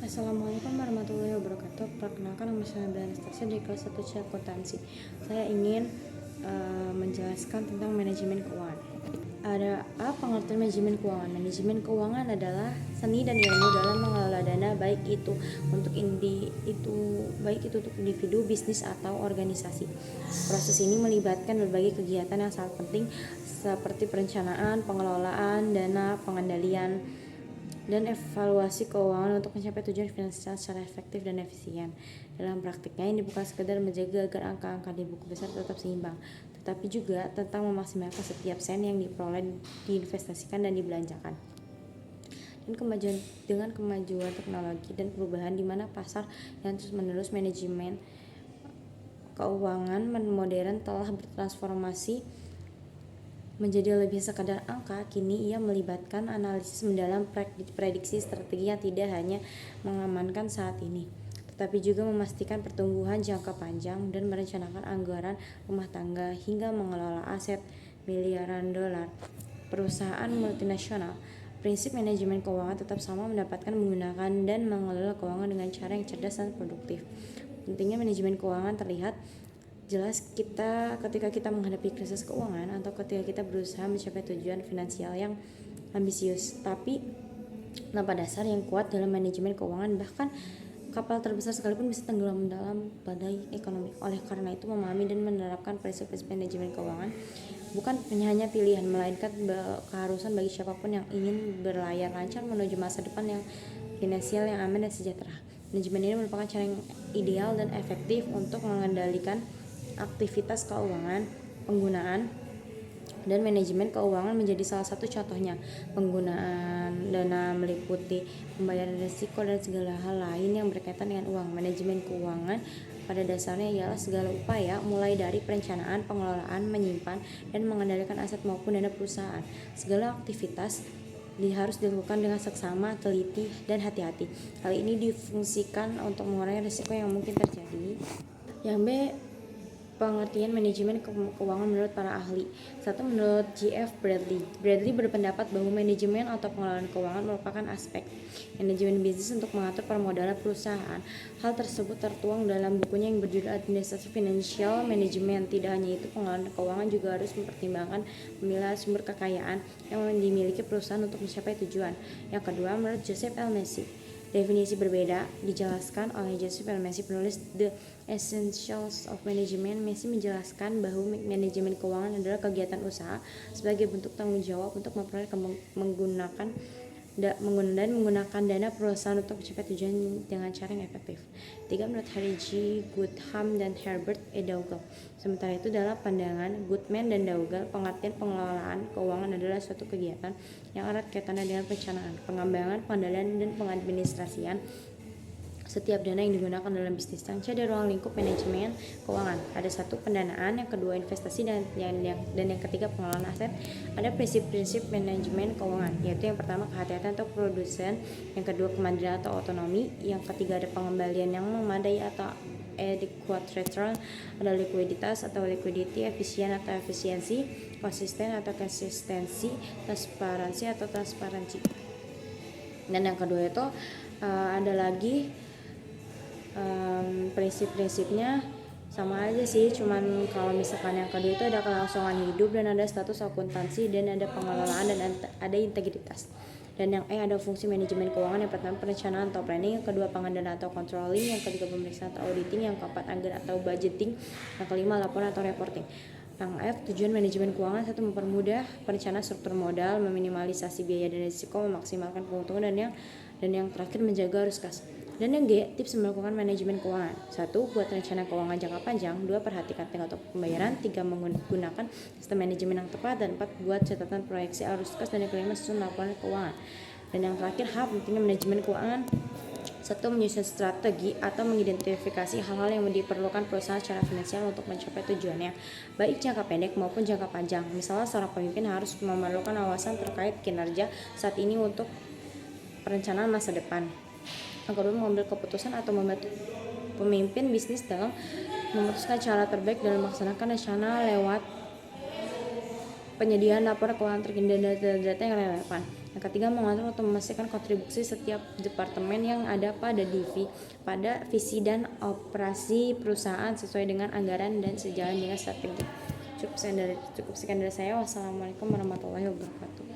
Assalamualaikum warahmatullahi wabarakatuh. Perkenalkan, nama saya Nabila Anastasia dari kelas 1 C Akuntansi. Saya ingin menjelaskan tentang manajemen keuangan. Ada apa pengertian manajemen keuangan? Manajemen keuangan adalah seni dan ilmu dalam mengelola dana, baik itu untuk individu, bisnis atau organisasi. Proses ini melibatkan berbagai kegiatan yang sangat penting seperti perencanaan, pengelolaan dana, pengendalian dan evaluasi keuangan untuk mencapai tujuan finansial secara efektif dan efisien. Dalam praktiknya, ini bukan sekedar menjaga agar angka-angka di buku besar tetap seimbang, tetapi juga tentang memaksimalkan setiap sen yang diperoleh, diinvestasikan dan dibelanjakan. Dengan kemajuan teknologi dan perubahan di mana pasar yang terus-menerus, manajemen keuangan modern telah bertransformasi menjadi lebih sekadar angka. Kini ia melibatkan analisis mendalam, prediksi strategi yang tidak hanya mengamankan saat ini, tetapi juga memastikan pertumbuhan jangka panjang dan merencanakan anggaran rumah tangga hingga mengelola aset miliaran dolar perusahaan multinasional. Prinsip manajemen keuangan tetap sama, mendapatkan, menggunakan, dan mengelola keuangan dengan cara yang cerdas dan produktif. Pentingnya manajemen keuangan terlihat jelas ketika kita menghadapi krisis keuangan atau ketika kita berusaha mencapai tujuan finansial yang ambisius, tapi tanpa dasar yang kuat dalam manajemen keuangan, bahkan kapal terbesar sekalipun bisa tenggelam dalam badai ekonomi. Oleh karena itu, memahami dan menerapkan prinsip-prinsip manajemen keuangan bukan hanya pilihan, melainkan keharusan bagi siapapun yang ingin berlayar lancar menuju masa depan yang finansial yang aman dan sejahtera. Manajemen ini merupakan cara yang ideal dan efektif untuk mengendalikan aktivitas keuangan. Penggunaan dan manajemen keuangan menjadi salah satu contohnya. Penggunaan dana meliputi pembayaran risiko dan segala hal lain yang berkaitan dengan uang. Manajemen keuangan pada dasarnya ialah segala upaya, mulai dari perencanaan, pengelolaan, menyimpan, dan mengendalikan aset maupun dana perusahaan. Segala aktivitas harus dilakukan dengan seksama, teliti, dan hati-hati. Hal ini difungsikan untuk mengurangi risiko yang mungkin terjadi. Yang B, pengertian manajemen keuangan menurut para ahli. 1. Menurut J.F. Bradley. Bradley berpendapat bahwa manajemen atau pengelolaan keuangan merupakan aspek manajemen bisnis untuk mengatur permodalan perusahaan. Hal tersebut tertuang dalam bukunya yang berjudul Administrasi Financial Management. Tidak hanya itu, pengelolaan keuangan juga harus mempertimbangkan pemilihan sumber kekayaan yang dimiliki perusahaan untuk mencapai tujuan. Yang kedua, menurut Joseph L. Macy, definisi berbeda dijelaskan oleh Joseph L. Macy, penulis The Essentials of Management. Macy menjelaskan bahwa manajemen keuangan adalah kegiatan usaha sebagai bentuk tanggung jawab untuk memperoleh, menggunakan dana perusahaan untuk mencapai tujuan dengan cara yang efektif. 3. Menurut Harry G. Goodham dan Herbert E. Dougall. Sementara itu, dalam pandangan Goodman dan Dougall, pengertian pengelolaan keuangan adalah suatu kegiatan yang erat kaitannya dengan perencanaan, pengembangan, pengendalian, dan pengadministrasian setiap dana yang digunakan dalam bisnis. Yang C, ruang lingkup manajemen keuangan. Ada 1. Pendanaan, yang kedua investasi, dan yang ketiga pengelolaan aset. Ada prinsip-prinsip manajemen keuangan, yaitu yang pertama kehati-hatian atau produsen, yang kedua kemandirian atau otonomi, yang ketiga ada pengembalian yang memadai atau adequate return, ada likuiditas atau liquidity, efisien atau efisiensi, konsisten atau konsistensi, transparansi atau transparansi. Dan yang kedua itu ada lagi prinsip-prinsipnya sama aja sih, cuman kalau misalkan yang kedua itu ada kelangsungan hidup, dan ada status akuntansi, dan ada pengelolaan, dan ada integritas. Dan yang E ada fungsi manajemen keuangan. Yang pertama perencanaan atau planning, yang kedua pengendalian atau controlling, yang ketiga pemeriksaan atau auditing, yang keempat anggaran atau budgeting, yang kelima laporan atau reporting. Yang F, tujuan manajemen keuangan. 1. Mempermudah perencanaan struktur modal, meminimalisasi biaya dan risiko, memaksimalkan keuntungan, dan yang terakhir menjaga arus kas. Dan yang G, tips melakukan manajemen keuangan. 1. Buat rencana keuangan jangka panjang. 2. Perhatikan tingkat pembayaran. 3. Menggunakan sistem manajemen yang tepat. Dan 4. Buat catatan proyeksi arus kas. Dan yang kelima, susun laporan keuangan. Dan yang terakhir, H, pentingnya manajemen keuangan. 1. Menyusun strategi atau mengidentifikasi hal-hal yang diperlukan perusahaan secara finansial untuk mencapai tujuannya, baik jangka pendek maupun jangka panjang. Misalnya, seorang pemimpin harus memerlukan awasan terkait kinerja saat ini untuk perencanaan masa depan. Yang kedua, mengambil keputusan atau membantu pemimpin bisnis dalam memutuskan cara terbaik dalam melaksanakan rencana lewat penyediaan laporan keuangan terkini dan data-data yang relevan. Yang ketiga, mengatur atau memastikan kontribusi setiap departemen yang ada pada visi dan operasi perusahaan sesuai dengan anggaran dan sejalan dengan strategi. Cukup sekian dari saya. Wassalamualaikum warahmatullahi wabarakatuh.